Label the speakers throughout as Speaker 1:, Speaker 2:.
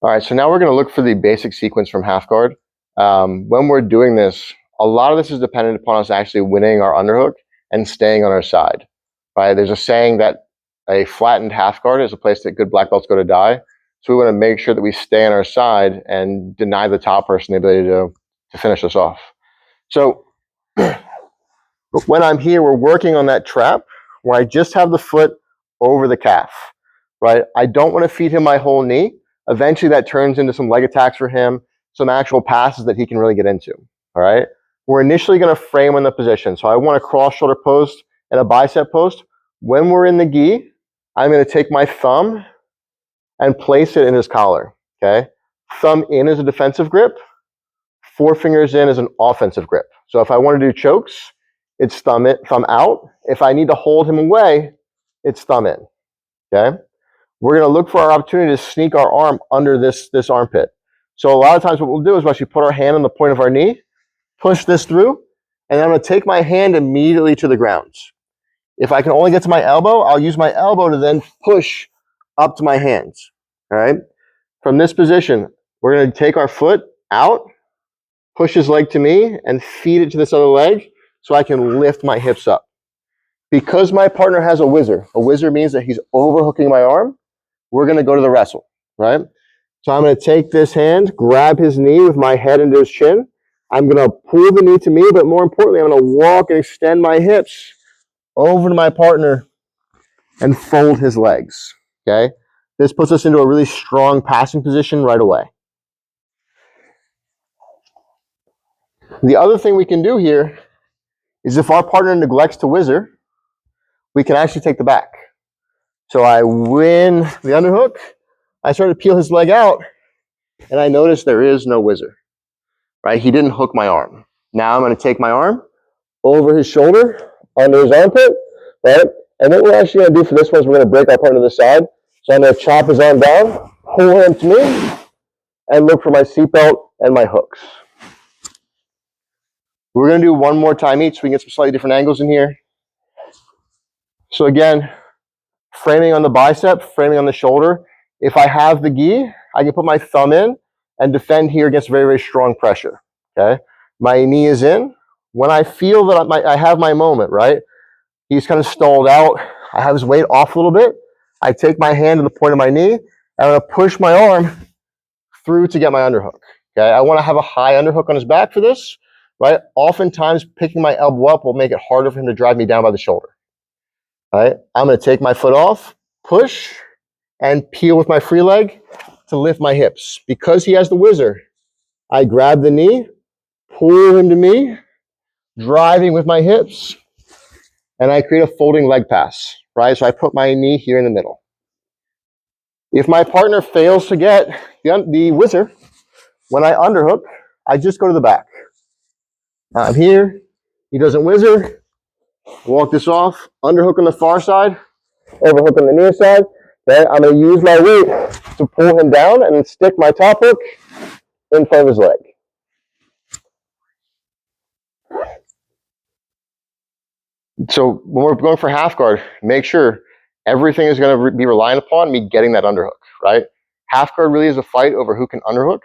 Speaker 1: All right, so now we're going to look for the basic sequence from half guard. When we're doing this, a lot of this is dependent upon us actually winning our underhook and staying on our side. Right? There's a saying that a flattened half guard is a place that good black belts go to die. So we want to make sure that we stay on our side and deny the top person the ability to finish us off. So when I'm here, we're working on that trap where I just have the foot over the calf. Right? I don't want to feed him my whole knee. Eventually that turns into some leg attacks for him, some actual passes that he can really get into. All right. We're initially going to frame on the position. So I want a cross shoulder post and a bicep post. When we're in the gi, I'm going to take my thumb and place it in his collar. Okay. Thumb in is a defensive grip. Four fingers in is an offensive grip. So if I want to do chokes, it's thumb out. If I need to hold him away, it's thumb in. Okay. We're going to look for our opportunity to sneak our arm under this armpit. So a lot of times what we'll do is we'll actually put our hand on the point of our knee, push this through, and I'm going to take my hand immediately to the ground. If I can only get to my elbow, I'll use my elbow to then push up to my hands. All right. From this position, we're going to take our foot out, push his leg to me, and feed it to this other leg so I can lift my hips up. Because my partner has a whizzer means that he's overhooking my arm, we're going to go to the wrestle, right? So I'm going to take this hand, grab his knee with my head into his chin. I'm going to pull the knee to me, but more importantly, I'm going to walk and extend my hips over to my partner and fold his legs, okay? This puts us into a really strong passing position right away. The other thing we can do here is if our partner neglects to whizzer, we can actually take the back. So I win the underhook, I start to peel his leg out, and I notice there is no whizzer, right? He didn't hook my arm. Now I'm going to take my arm over his shoulder, under his armpit, right? And what we're actually going to do for this one is we're going to break our partner to the side. So I'm going to chop his arm down, pull him to me, and look for my seatbelt and my hooks. We're going to do one more time each so we can get some slightly different angles in here. So again, framing on the bicep, framing on the shoulder. If I have the gi, I can put my thumb in and defend here against very, very strong pressure. Okay, my knee is in. When I feel that I have my moment, right? He's kind of stalled out. I have his weight off a little bit. I take my hand to the point of my knee, and I'm going to push my arm through to get my underhook. Okay, I want to have a high underhook on his back for this, right? Oftentimes, picking my elbow up will make it harder for him to drive me down by the shoulder. All right, I'm going to take my foot off, push, and peel with my free leg to lift my hips. Because he has the whizzer, I grab the knee, pull him to me, driving with my hips, and I create a folding leg pass, right? So I put my knee here in the middle. If my partner fails to get the whizzer, when I underhook, I just go to the back. I'm here, he doesn't whizzer, walk this off, underhook on the far side, overhook on the near side. Okay, I'm going to use my weight to pull him down and stick my top hook in front of his leg. So when we're going for half guard, make sure everything is going to be relying upon me getting that underhook, right? Half guard really is a fight over who can underhook.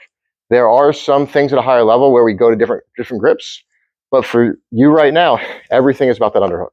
Speaker 1: There are some things at a higher level where we go to different grips, but for you right now, everything is about that underhook.